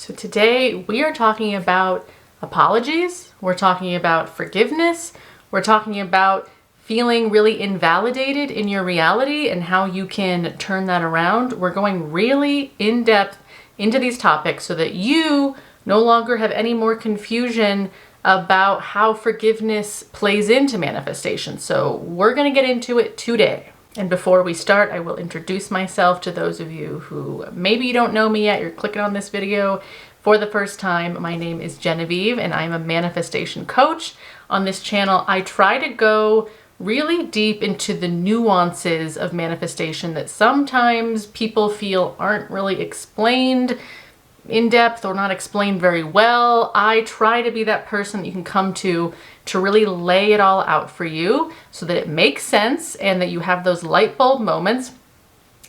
So today we are talking about apologies, we're talking about forgiveness, we're talking about feeling really invalidated in your reality and how you can turn that around. We're going really in depth into these topics so that you no longer have any more confusion about how forgiveness plays into manifestation. So we're going to get into it today. And before we start, I will introduce myself to those of you who maybe you don't know me yet. You're clicking on this video for the first time. My name is Genevieve and I'm a manifestation coach. On this channel, I try to go really deep into the nuances of manifestation that sometimes people feel aren't really explained in depth or not explained very well. I try to be that person that you can come to really lay it all out for you so that it makes sense and that you have those light bulb moments.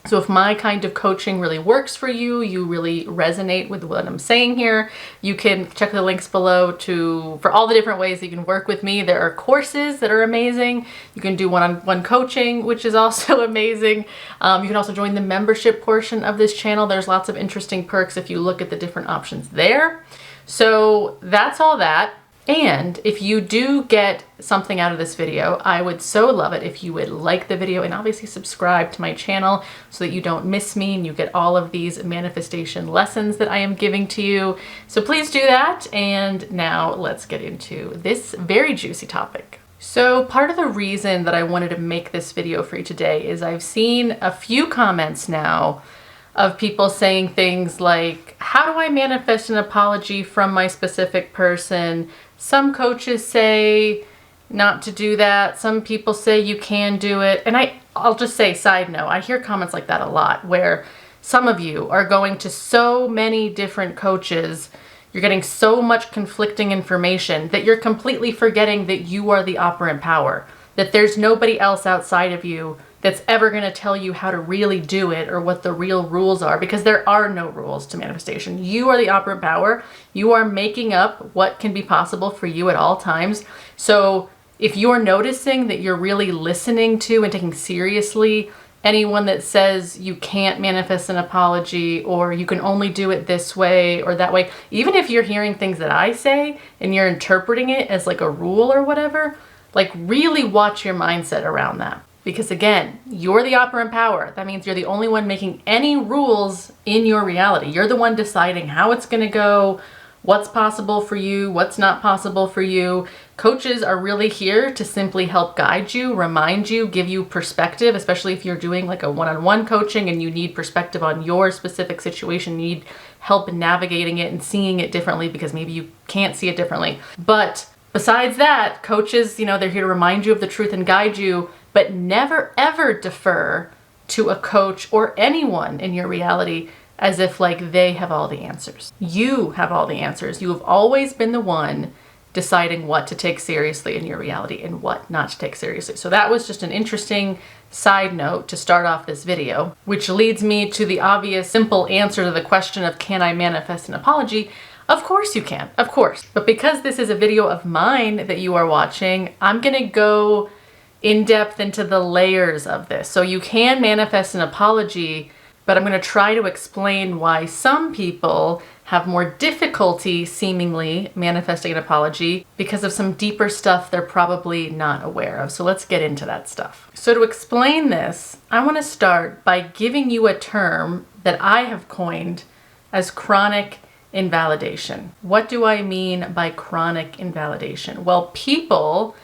So if my kind of coaching really works for you, you really resonate with what I'm saying here, you can check the links below for all the different ways that you can work with me. There are courses that are amazing. You can do one-on-one coaching, which is also amazing. You can also join the membership portion of this channel. There's lots of interesting perks if you look at the different options there. So that's all that. And if you do get something out of this video, I would so love it if you would like the video and obviously subscribe to my channel so that you don't miss me and you get all of these manifestation lessons that I am giving to you. So please do that. And now let's get into this very juicy topic. So part of the reason that I wanted to make this video for you today is I've seen a few comments now of people saying things like, how do I manifest an apology from my specific person? Some coaches say not to do that. Some people say you can do it. And I'll just say, side note, I hear comments like that a lot where some of you are going to so many different coaches, you're getting so much conflicting information that you're completely forgetting that you are the operant power, that there's nobody else outside of you that's ever going to tell you how to really do it or what the real rules are, because there are no rules to manifestation. You are the operant power. You are making up what can be possible for you at all times. So if you're noticing that you're really listening to and taking seriously anyone that says you can't manifest an apology or you can only do it this way or that way, even if you're hearing things that I say and you're interpreting it as like a rule or whatever, like really watch your mindset around that. Because again, you're the operant power. That means you're the only one making any rules in your reality. You're the one deciding how it's going to go, what's possible for you, what's not possible for you. Coaches are really here to simply help guide you, remind you, give you perspective, especially if you're doing like a one-on-one coaching and you need perspective on your specific situation. You need help in navigating it and seeing it differently because maybe you can't see it differently. But besides that, coaches, they're here to remind you of the truth and guide you, but never ever defer to a coach or anyone in your reality as if like they have all the answers. You have all the answers. You have always been the one deciding what to take seriously in your reality and what not to take seriously. So that was just an interesting side note to start off this video, which leads me to the obvious simple answer to the question of, can I manifest an apology? Of course you can, of course. But because this is a video of mine that you are watching, I'm gonna go in depth into the layers of this. So you can manifest an apology, but I'm going to try to explain why some people have more difficulty seemingly manifesting an apology because of some deeper stuff they're probably not aware of. So let's get into that stuff. So to explain this, I want to start by giving you a term that I have coined as chronic invalidation. What do I mean by chronic invalidation? Well, people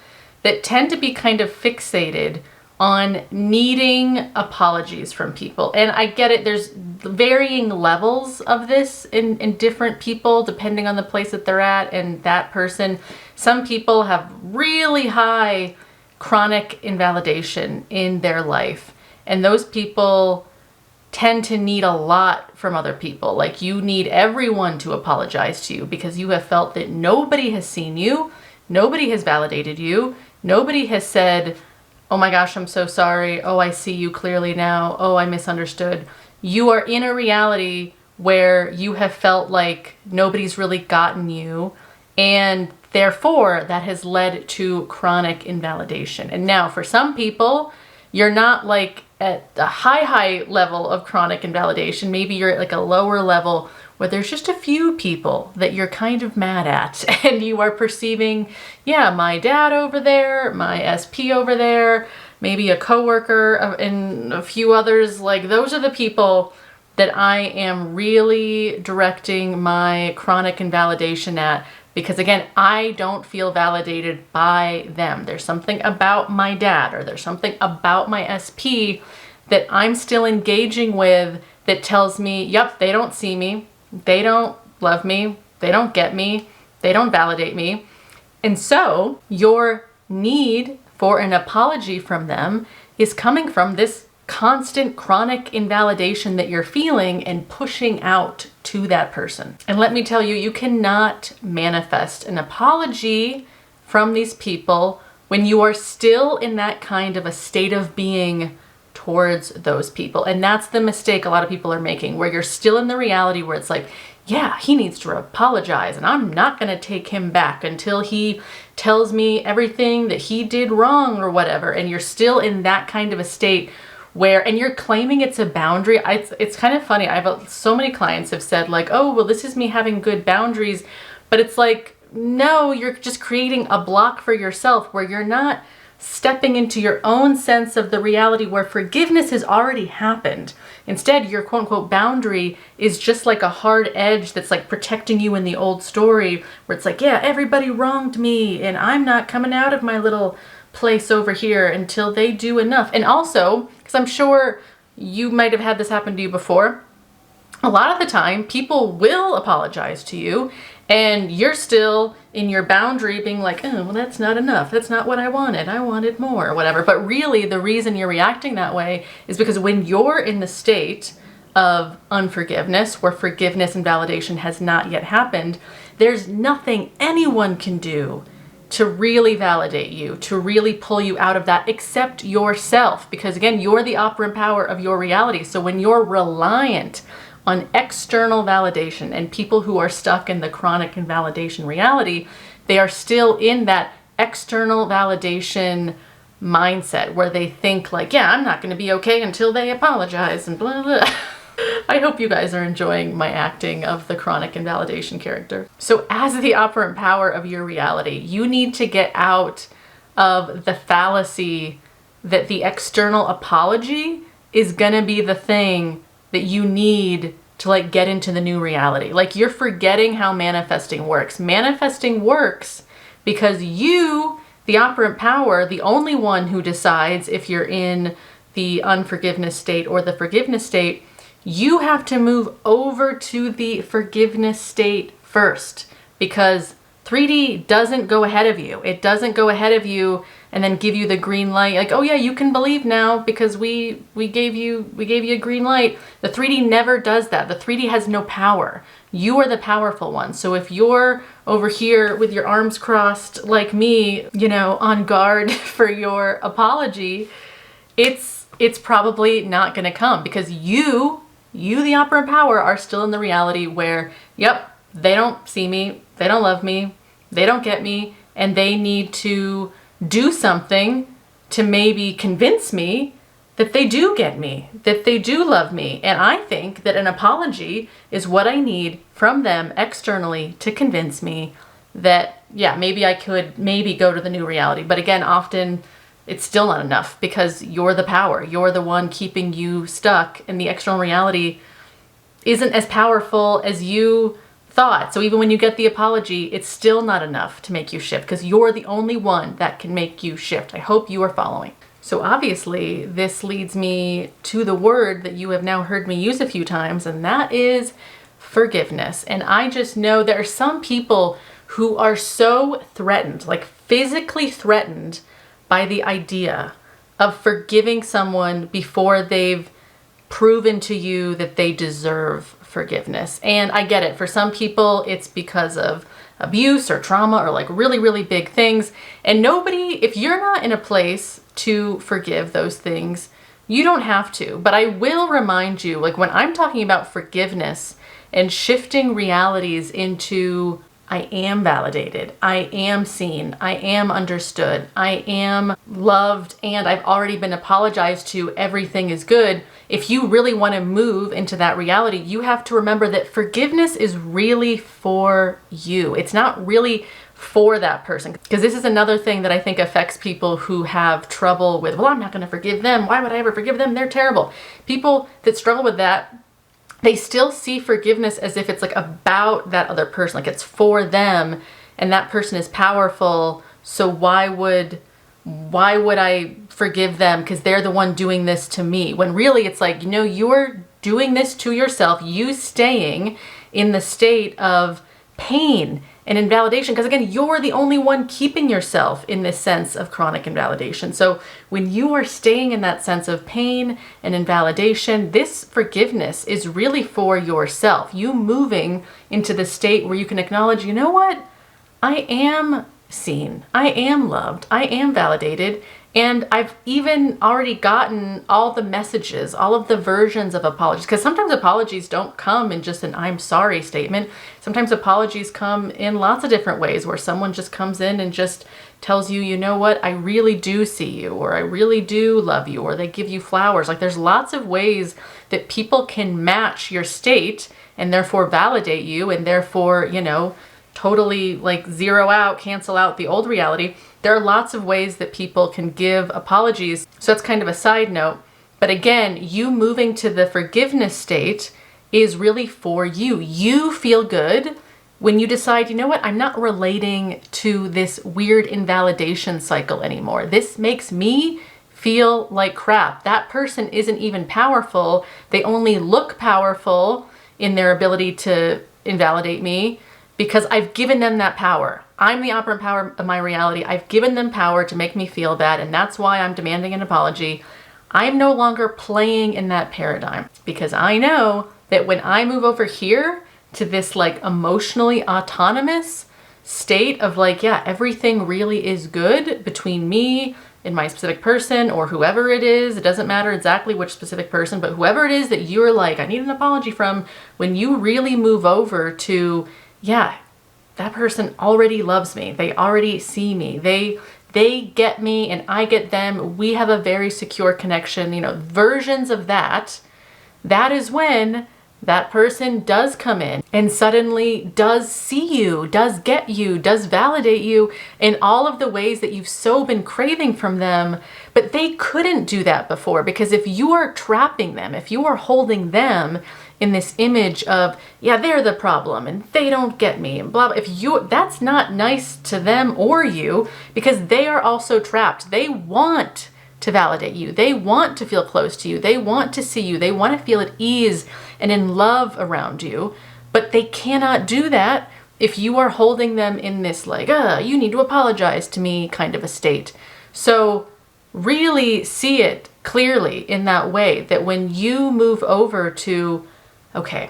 that tend to be kind of fixated on needing apologies from people. And I get it, there's varying levels of this in different people depending on the place that they're at and that person. Some people have really high chronic invalidation in their life, and those people tend to need a lot from other people. Like you need everyone to apologize to you because you have felt that nobody has seen you, nobody has validated you, nobody has said, oh my gosh, I'm so sorry. Oh, I see you clearly now. Oh, I misunderstood. You are in a reality where you have felt like nobody's really gotten you, and therefore that has led to chronic invalidation. And now for some people, you're not like at a high level of chronic invalidation. Maybe you're at like a lower level where there's just a few people that you're kind of mad at and you are perceiving, yeah, my dad over there, my SP over there, maybe a coworker and a few others, like those are the people that I am really directing my chronic invalidation at, because again, I don't feel validated by them. There's something about my dad or there's something about my SP that I'm still engaging with that tells me, yep, they don't see me, they don't love me, they don't get me, they don't validate me. And so your need for an apology from them is coming from this constant chronic invalidation that you're feeling and pushing out to that person. And let me tell you, you cannot manifest an apology from these people when you are still in that kind of a state of being towards those people. And that's the mistake a lot of people are making, where you're still in the reality where it's like, yeah, he needs to apologize and I'm not going to take him back until he tells me everything that he did wrong or whatever. And you're still in that kind of a state where, and you're claiming it's a boundary. It's kind of funny. So many clients have said like, oh, well, this is me having good boundaries. But it's like, no, you're just creating a block for yourself where you're not stepping into your own sense of the reality where forgiveness has already happened. Instead, your quote unquote boundary is just like a hard edge that's like protecting you in the old story where it's like, yeah, everybody wronged me and I'm not coming out of my little place over here until they do enough. And also, because I'm sure you might have had this happen to you before, a lot of the time people will apologize to you and you're still in your boundary being like, oh, well, that's not enough. That's not what I wanted. I wanted more or whatever. But really the reason you're reacting that way is because when you're in the state of unforgiveness, where forgiveness and validation has not yet happened, there's nothing anyone can do to really validate you, to really pull you out of that, except yourself. Because again, you're the operant power of your reality. So when you're reliant on external validation, and people who are stuck in the chronic invalidation reality, they are still in that external validation mindset where they think like, yeah, I'm not going to be okay until they apologize and blah, blah. I hope you guys are enjoying my acting of the chronic invalidation character. So as the operant power of your reality, you need to get out of the fallacy that the external apology is going to be the thing that you need to like get into the new reality. Like you're forgetting how manifesting works. Manifesting works because you, the operant power, the only one who decides if you're in the unforgiveness state or the forgiveness state, you have to move over to the forgiveness state first, because 3D doesn't go ahead of you. It doesn't go ahead of you and then give you the green light. Like, oh yeah, you can believe now because we gave you a green light. The 3D never does that. The 3D has no power. You are the powerful one. So if you're over here with your arms crossed like me, you know, on guard for your apology, it's probably not going to come, because you, the operant power, are still in the reality where, yep, they don't see me, they don't love me, they don't get me, and they need to do something to maybe convince me that they do get me, that they do love me. And I think that an apology is what I need from them externally to convince me that, yeah, maybe I could maybe go to the new reality. But again, often it's still not enough, because you're the power. You're the one keeping you stuck, and the external reality isn't as powerful as you thought. So even when you get the apology, it's still not enough to make you shift, because you're the only one that can make you shift. I hope you are following. So obviously this leads me to the word that you have now heard me use a few times, and that is forgiveness. And I just know there are some people who are so threatened, like physically threatened, by the idea of forgiving someone before they've proven to you that they deserve forgiveness. And I get it. For some people, it's because of abuse or trauma or like really, really big things. And nobody, if you're not in a place to forgive those things, you don't have to. But I will remind you, like when I'm talking about forgiveness and shifting realities into I am validated, I am seen, I am understood, I am loved, and I've already been apologized to, everything is good. if you really want to move into that reality, you have to remember that forgiveness is really for you. It's not really for that person. Because this is another thing that I think affects people who have trouble with, well, I'm not going to forgive them. Why would I ever forgive them? They're terrible. People that struggle with that, they still see forgiveness as if it's like about that other person, like it's for them, and that person is powerful. So why would I forgive them because they're the one doing this to me? When really it's like, you're doing this to yourself, you staying in the state of pain and invalidation, because again, you're the only one keeping yourself in this sense of chronic invalidation. So when you are staying in that sense of pain and invalidation, this forgiveness is really for yourself. You moving into the state where you can acknowledge, you know what? I am seen. I am loved. I am validated. And I've even already gotten all the messages, all of the versions of apologies, because sometimes apologies don't come in just an I'm sorry statement. Sometimes apologies come in lots of different ways where someone just comes in and just tells you, you know what, I really do see you, or I really do love you, or they give you flowers. Like there's lots of ways that people can match your state and therefore validate you and therefore, totally like zero out, cancel out the old reality. There are lots of ways that people can give apologies. So that's kind of a side note. But again, you moving to the forgiveness state is really for you. You feel good when you decide, you know what, I'm not relating to this weird invalidation cycle anymore. This makes me feel like crap. That person isn't even powerful. They only look powerful in their ability to invalidate me because I've given them that power. I'm the operant power of my reality. I've given them power to make me feel bad, and that's why I'm demanding an apology. I'm no longer playing in that paradigm because I know that when I move over here to this like emotionally autonomous state of like, yeah, everything really is good between me and my specific person or whoever it is. It doesn't matter exactly which specific person, but whoever it is that you're like, I need an apology from, when you really move over to, yeah, that person already loves me. They already see me. They get me and I get them. We have a very secure connection, versions of that. That is when that person does come in and suddenly does see you, does get you, does validate you in all of the ways that you've so been craving from them. But they couldn't do that before, because if you are trapping them, if you are holding them in this image of, yeah, they're the problem and they don't get me and blah, blah, that's not nice to them or you, because they are also trapped. They want to validate you. They want to feel close to you. They want to see you. They want to feel at ease and in love around you, but they cannot do that if you are holding them in this like, you need to apologize to me kind of a state. So really see it clearly in that way, that when you move over to, okay,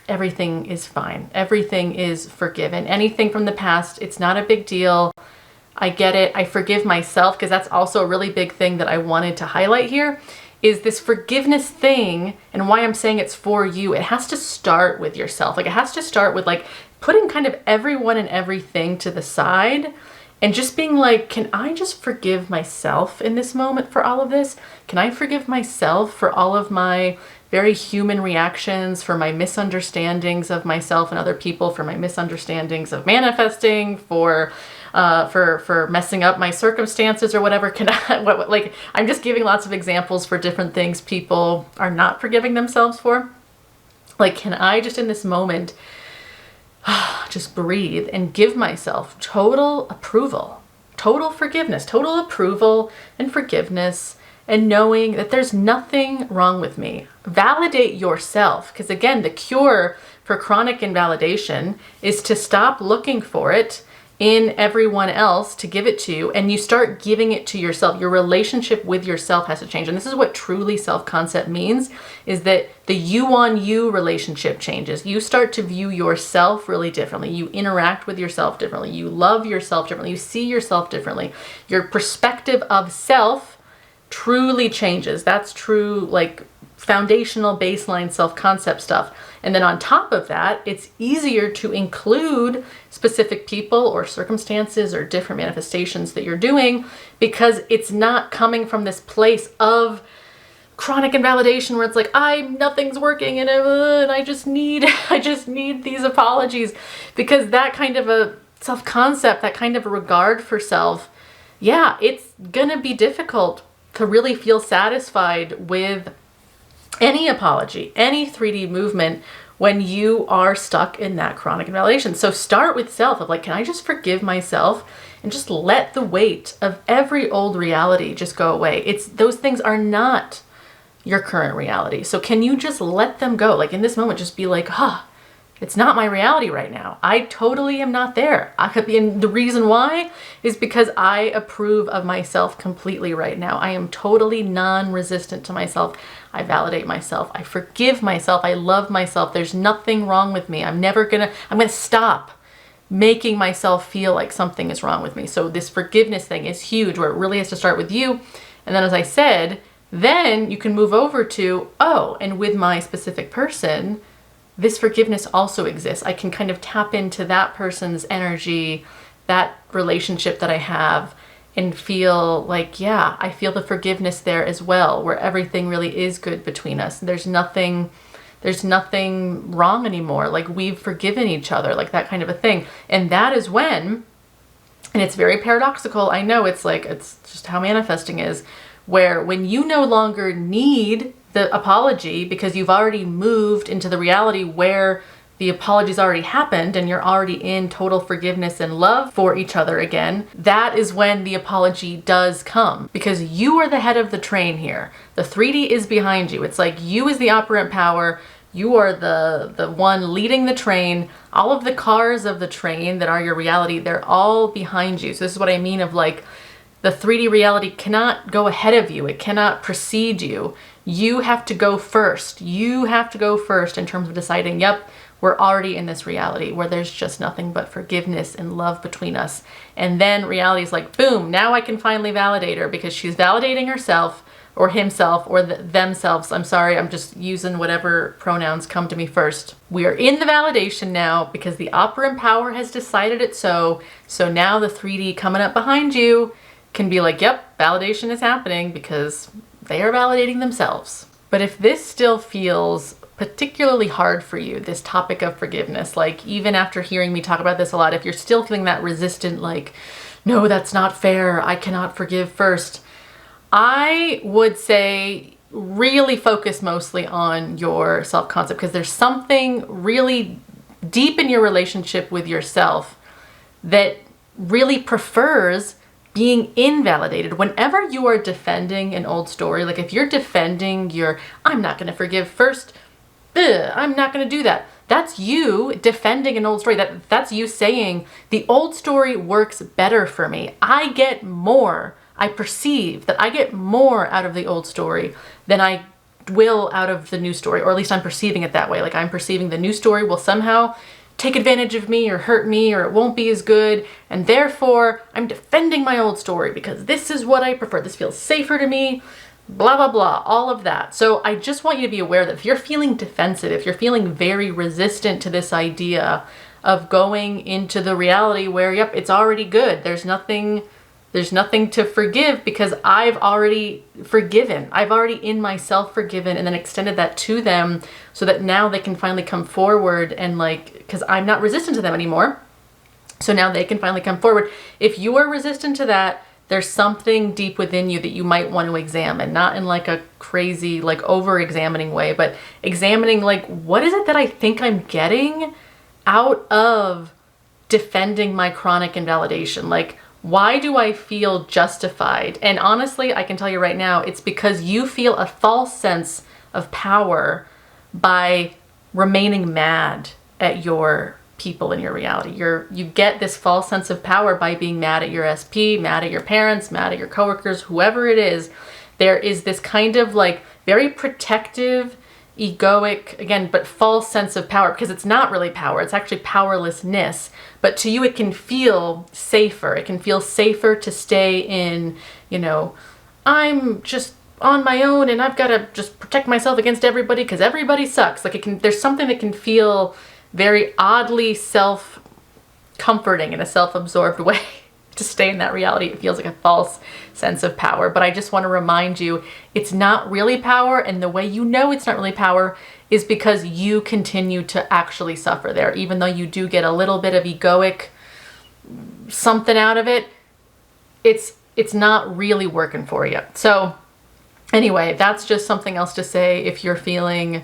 everything is fine. Everything is forgiven. Anything from the past, it's not a big deal. I get it. I forgive myself, because that's also a really big thing that I wanted to highlight here, is this forgiveness thing, and why I'm saying it's for you. It has to start with yourself. Like it has to start with like putting kind of everyone and everything to the side and just being like, can I just forgive myself in this moment for all of this? Can I forgive myself for all of my very human reactions, for my misunderstandings of myself and other people, for my misunderstandings of manifesting, for messing up my circumstances or whatever? Can I, I'm just giving lots of examples for different things people are not forgiving themselves for. Like, can I just in this moment just breathe and give myself total approval, total forgiveness, total approval and forgiveness, and knowing that there's nothing wrong with me. Validate yourself, because again, the cure for chronic invalidation is to stop looking for it in everyone else to give it to you, and you start giving it to yourself. Your relationship with yourself has to change. And this is what truly self-concept means, is that the you on you relationship changes. You start to view yourself really differently. You interact with yourself differently. You love yourself differently. You see yourself differently. Your perspective of self truly changes. That's true, like foundational baseline self-concept stuff. And then on top of that, it's easier to include specific people or circumstances or different manifestations that you're doing, because it's not coming from this place of chronic invalidation where it's like, nothing's working and I just need these apologies, because that kind of a self-concept, that kind of a regard for self, yeah, it's gonna be difficult to really feel satisfied with any apology, any 3D movement when you are stuck in that chronic invalidation. So start with self of like, can I just forgive myself and just let the weight of every old reality just go away? Those things are not your current reality. So can you just let them go? Like in this moment, just be like, it's not my reality right now. I totally am not there. And the reason why is because I approve of myself completely right now. I am totally non-resistant to myself. I validate myself. I forgive myself. I love myself. There's nothing wrong with me. I'm gonna stop making myself feel like something is wrong with me. So this forgiveness thing is huge, where it really has to start with you. And then, as I said, then you can move over to, and with my specific person, this forgiveness also exists. I can kind of tap into that person's energy, that relationship that I have, and feel like, yeah, I feel the forgiveness there as well, where everything really is good between us. There's nothing wrong anymore. Like, we've forgiven each other, like that kind of a thing. And that is when, and it's very paradoxical, I know, it's just how manifesting is, where when you no longer need the apology because you've already moved into the reality where the apology's already happened and you're already in total forgiveness and love for each other again, that is when the apology does come, because you are the head of the train here. The 3D is behind you. It's like you as the operant power. You are the one leading the train. All of the cars of the train that are your reality, they're all behind you. So this is what I mean of like, the 3D reality cannot go ahead of you. It cannot precede you. You have to go first. You have to go first in terms of deciding, yep, we're already in this reality where there's just nothing but forgiveness and love between us. And then reality is like, boom, now I can finally validate her, because she's validating herself or himself or themselves. I'm sorry, I'm just using whatever pronouns come to me first. We are in the validation now because the operant power has decided it so. So now the 3D coming up behind you can be like, yep, validation is happening because they are validating themselves. But if this still feels particularly hard for you, this topic of forgiveness, like even after hearing me talk about this a lot, if you're still feeling that resistant, like, no, that's not fair, I cannot forgive first, I would say really focus mostly on your self-concept, because there's something really deep in your relationship with yourself that really prefers being invalidated. Whenever you are defending an old story, like if you're defending I'm not going to forgive first, I'm not going to do that. That's you defending an old story. That's you saying the old story works better for me. I get more. I perceive that I get more out of the old story than I will out of the new story, or at least I'm perceiving it that way. Like I'm perceiving the new story will somehow take advantage of me or hurt me, or it won't be as good, and therefore I'm defending my old story because this is what I prefer. This feels safer to me, blah, blah, blah, all of that. So I just want you to be aware that if you're feeling defensive, if you're feeling very resistant to this idea of going into the reality where, yep, it's already good, there's nothing to forgive because I've already forgiven. I've already in myself forgiven and then extended that to them so that now they can finally come forward and because I'm not resistant to them anymore. So now they can finally come forward. If you are resistant to that, there's something deep within you that you might want to examine, not in a crazy, over-examining way, but examining what is it that I think I'm getting out of defending my chronic invalidation? Why do I feel justified? And honestly, I can tell you right now, it's because you feel a false sense of power by remaining mad at your people in your reality. You get this false sense of power by being mad at your SP, mad at your parents, mad at your coworkers, whoever it is. There is this kind of very protective, egoic, again, but false sense of power, because it's not really power, it's actually powerlessness. But to you, it can feel safer. It can feel safer to stay in, I'm just on my own and I've got to just protect myself against everybody because everybody sucks. There's something that can feel very oddly self-comforting in a self-absorbed way. to stay in that reality. It feels like a false sense of power. But I just want to remind you, it's not really power. And the way you know it's not really power is because you continue to actually suffer there. Even though you do get a little bit of egoic something out of it, it's not really working for you. So anyway, that's just something else to say. If you're feeling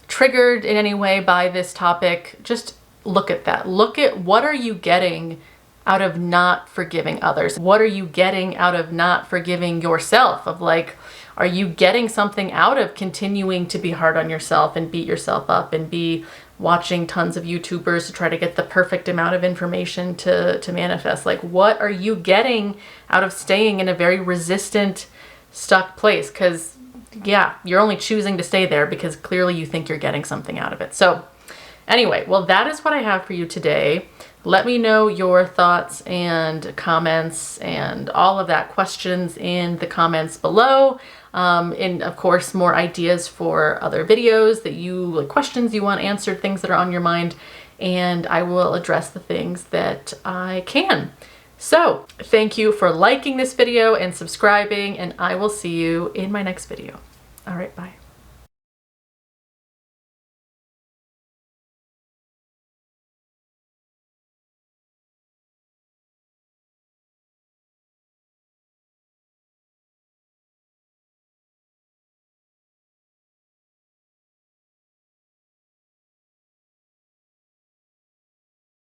triggered in any way by this topic, just look at that. Look at what are you getting out of not forgiving others? What are you getting out of not forgiving yourself? Of like, are you getting something out of continuing to be hard on yourself and beat yourself up and be watching tons of YouTubers to try to get the perfect amount of information to manifest? Like, what are you getting out of staying in a very resistant, stuck place? Because yeah, you're only choosing to stay there because clearly you think you're getting something out of it. So anyway, well, that is what I have for you today. Let me know your thoughts and comments and all of that, questions in the comments below. And of course, more ideas for other videos that you, like questions you want answered, things that are on your mind, and I will address the things that I can. So thank you for liking this video and subscribing, and I will see you in my next video. All right, bye.